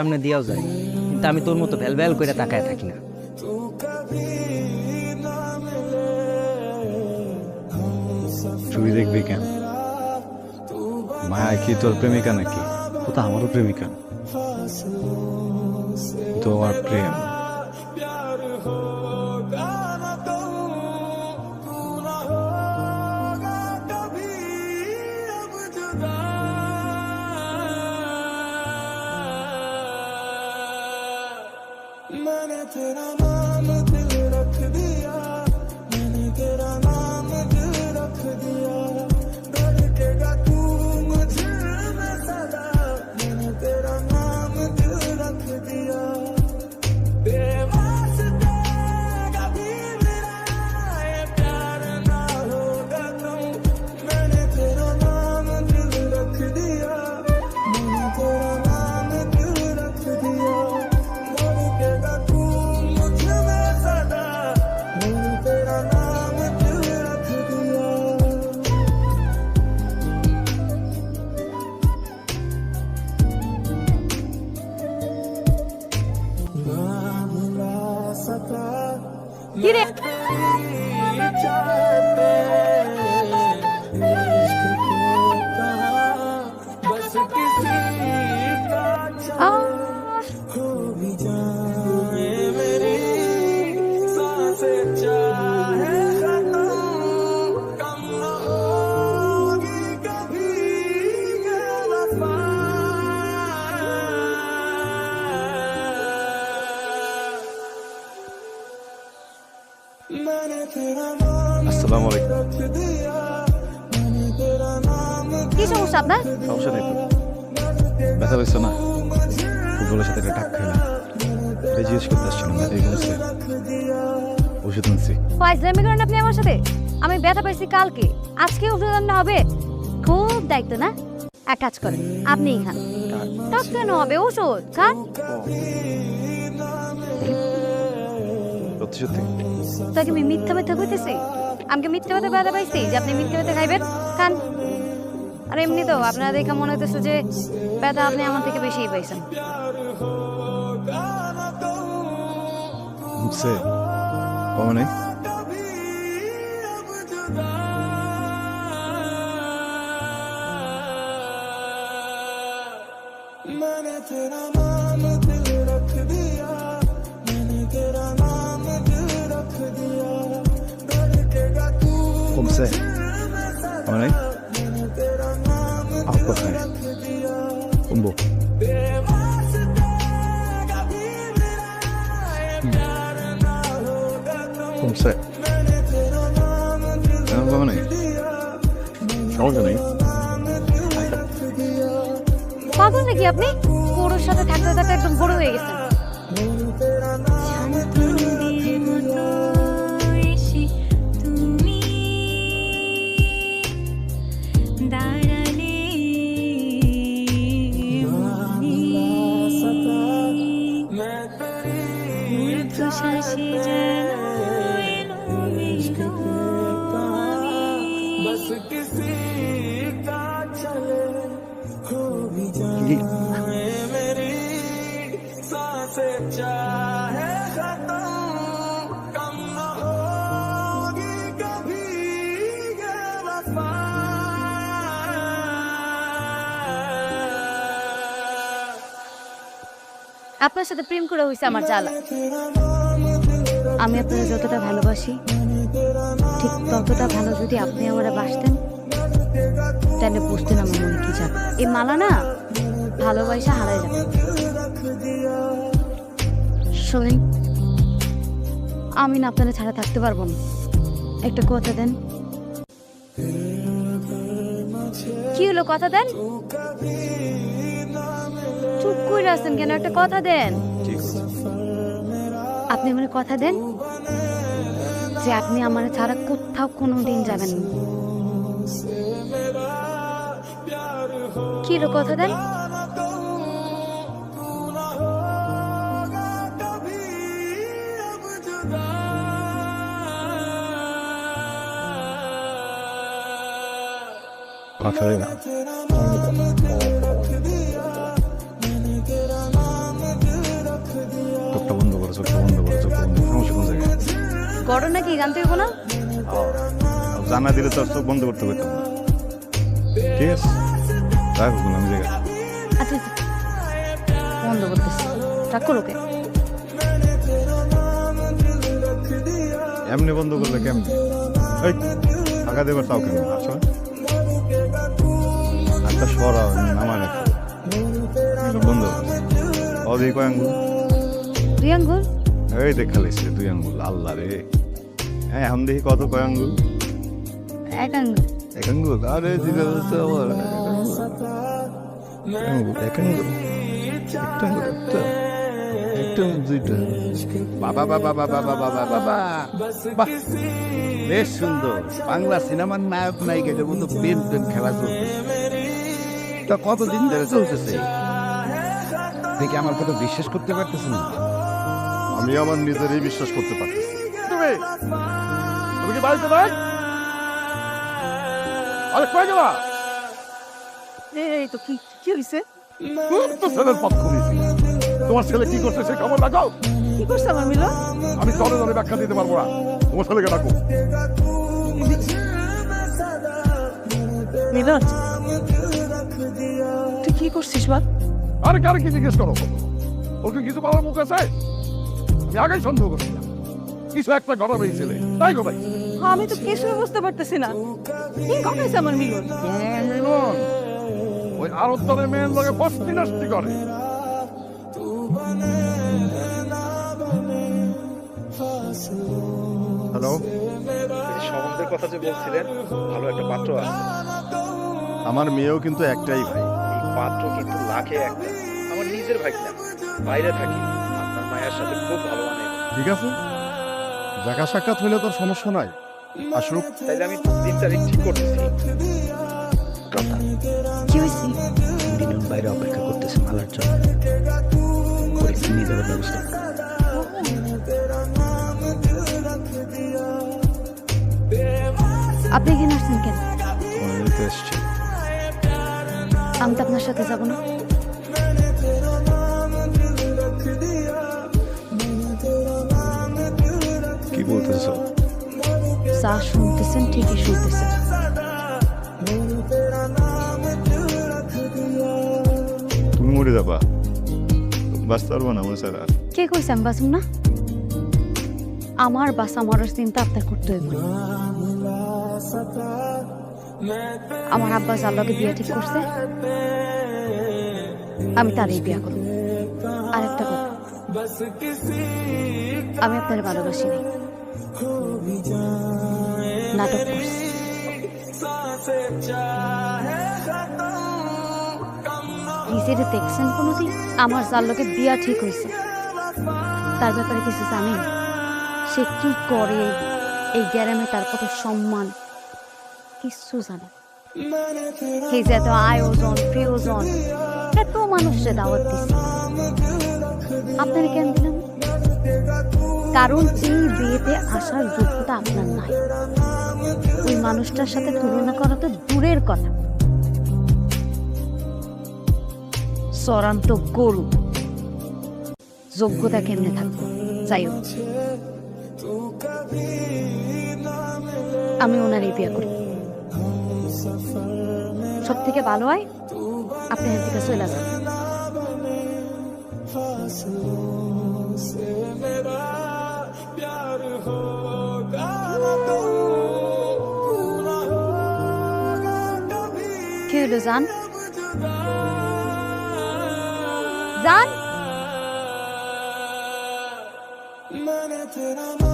সামনে দিয়াও যায়, কিন্তু আমি তোর মতো ভ্যাল ভ্যাল করে তাকায় থাকি না। তুই দেখবি কেন? মায়া কি তোর প্রেমিকা নাকি? ও তো আমারও প্রেমিকা। তো আর প্রেম मैंने तेरा नाम दिल रख दिया, मैंने तेरा नाम दिल रख दिया, धड़केगा तू मुझे में सदा, मैंने तेरा नाम दिल रख दिया, तेरे वास्ते कभी मेरा ये प्यार ना होगा तुम, मैंने तेरा नाम दिल रख दिया, मैंने तेरा नाम दिल रख दिया, धड़केगा तू मुझे में सदा, मैंने तेरा नाम दिल रख दिया। ना भुला सका কি রে तेरी चाहते, इश्क को कहा बस किसी का चले, खो भी जाए मेरी सांसें चाहे खत्म, कम न होगी कभी ये वफा। मैंने तेरा नाम আসসালামু আলাইকুম। रख दिया, मैंने तेरा नाम কি সমস্যা আপনার? সমস্যা নেই তো? ব্যথা পেয়েছো না? ফুটবলের সাথে একটা টাক খাইলাম। এটা জিজ্ঞেস করতে আসছিলাম, ব্যথা কমেছে? ওষুধ নিচ্ছি। ফাইজলামি করেন আপনি আমার সাথে? আমি ব্যথা পাইছি কালকে, আজকে ওষুধ আনতে হবে? খুব দায়িত্ব না? এক কাজ করেন, আপনিই খান। টক কেন হবে? ওষুধ খান। সত্যি সত্যি? তোকে আমি মিথ্যা মিথ্যা কইতেছি? আমাকে মিথ্যা কথা ব্যথা পাইছি যে আপনি মিথ্যা ব্যথা খাইবেন? খান। আর এমনি তো আপনারা দেখে মনে হইতেছে যে ব্যথা আপনি আমার থেকে বেশিই পাইছেন। সে কমে নেই? मैंने तेरा नाम दिल रख दिया, मैंने तेरा नाम दिल रख दिया, धड़केगा तू কমছে? কমে নেই? मैंने तेरा नाम আর কোথায়? रख दिया, কমবো? तेरे वास्ते कभी मेरा ये प्यार ना होगा तुम, কমছে? मैंने तेरा नाम दिल কেন কমে নেই? दिया, সমস্যা নেই। नाम दिल रख दिया, পাগল নাকি আপনি? গরুর সাথে থাকতে থাকতে একদম বড় হয়ে গেছেন। मैंने तेरा नाम मैं तेरी बस किसी का चले, हो भी जाए मेरी सांसें चाहे खत्म, कम न होगी कभी ये वफा। আপনার সাথে প্রেম করে হয়েছে আমার জ্বালা। আমি আপনাকে যতটা ভালোবাসি ঠিক ততটা ভালো যদি আপনি আমারে বাসতেন তাহলে বুঝতেন আমার মনে কি যাবে। এই মালা না ভালোবাসা হারাই যাবে। শোনেন, আমি না আপনারা ছাড়া থাকতে পারবো না। একটা কথা দেন। কি হলো? কথা দেন। চুপ করে আছেন কেন? একটা কথা দেন। ঠিক আছে। আপনি আমার কথা দেন যে আপনি আমার ছাড়া কোথাও কোনোদিন যাবেন না। কি হলো? কথা দেন। কথা দেয় না। तेरा नाम दिल रख दिया, मैंने तेरा नाम ঘটনা কি জানতে হইব না? জানা দিলে তোর চোখ বন্ধ করতে পারতাম না। ঠিক আছে, রাখো কোনো আমি জায়গা। আচ্ছা আচ্ছা, বন্ধ করতেছি। রাগ করো কে? এমনি বন্ধ করলে কেমনি? এই টাকা দেবার চাও কেন? আচ্ছা একটা সরাও নামায় রাখো, বন্ধ অদি কয় আঙ্গুল? 2 আঙ্গুল? এই দেখা লাগছে 2 আঙ্গুল। আল্লাহ রে, হ্যাঁ এখন দেখি কত কয় আঙ্গুল? 1 আঙ্গুল। 1 আঙ্গুল? আরে জিজ্ঞাসা করছে আবার 1 আঙ্গুল, 1 আঙ্গুল, একটা আঙ্গুল, একটা দুইটা। বাবা বাবা বাবা বাবা বাবা বাহ, বেশ সুন্দর। বাংলা সিনেমার নায়ক নায়িকাদের মতো প্রেম প্রেম খেলা চলতেছে। তা কতদিন ধরে চলতেছে দেখি আমার কথা বিশ্বাস করতে পারতেছি না। আমি আমার নিজেরই বিশ্বাস করতে পারতেছি। তুমি কি বাড়িতে নাই? আরে কই গেলা? এই তো কি কি হইছে? তো ছেলের পক্ষ নিয়েছি। তোমার ছেলে কি করছে সে খবর রাখাও। কি করছে আমার মিলন? আমি দলে দলে ব্যাখ্যা দিতে পারবো না। তোমার ছেলেকে ডাকো। মিলন, তুই কি করছিস বল? আরে কারে কি জিজ্ঞেস করো? ওকে কিছু বলার মুখ আছে? আমি আগেই সন্দেহ করছিলাম কিছু একটা ঘটনা এই ছেলে, তাই গো ভাই। আমি তো কিছুই বুঝতে পারতেছি না। কি ঘটাইছে আমার মিলন? মিলন ওই আরোদ্দারের মেয়ের লগে ফস্তি নাস্তি করে। হ্যালো, সম্বন্ধের কথা যে বলছিলেন, ভালো একটা পাত্র আছে। আমার মেয়েও কিন্তু একটাই ভাই। এই পাত্র কিন্তু লাখে একটা। আমার নিজের ভাই না, বাইরে থাকি। আপনার মায়ের সাথে খুব ভালো মানে। ঠিক আছে, দেখা সাক্ষাৎ হইলে তোর সমস্যা নাই। আসুক। তাইলে আমি দিন তারিখ ঠিক করতেছি। কি হয়েছে? মিলন বাইরে অপেক্ষা করতেছে মালার জন্য। পরীক্ষা নিয়ে যাওয়ার ব্যবস্থা কর। আপনি এখানে আসছেন কেন? তোমার নিতে এসছি। আমি তো আপনার সাথে যাব না। কি বলতেছো? যা শুনতেছেন ঠিকই শুনতেছেন। তুমি মরে যাবা, বাঁচতে পারবো না আমার ছাড়া। কে কইছে আমি বাঁচব না? আমার বাসা মরার চিন্তা আপনার করতে হইব না। আমার আব্বা জাল্লাকে বিয়ে ঠিক করছে, আমি তারই বিয়ে করব। আর একটা কথা, আমি আপনার ভালোবাসি নাই, নাটক করছি। নিজের দেখছেন কোনোদিন? আমার জাল্লাকে বিয়া ঠিক হয়েছে, তার ব্যাপারে কিছু জানেন? সে কি করে, এই গ্রামে তার কত সম্মান, কিছু জানে? এই যে এত আয়োজন প্রিয়জন, এত মানুষকে দাওয়াত দিচ্ছে, আপনারা কেন দিলাম? কারণ এই বিয়েতে আসার যোগ্যতা আপনার নাই। ওই মানুষটার সাথে তুলনা করা তো দূরের কথা, চূড়ান্ত গরু। যোগ্যতা কেমনে থাকবো? যাই হোক, আমি ওনারই বিয়ে করি। সব থেকে ভালো হয় আপনি এখান থেকে চলে যান। কি হলো? যান যান। मैंने तेरा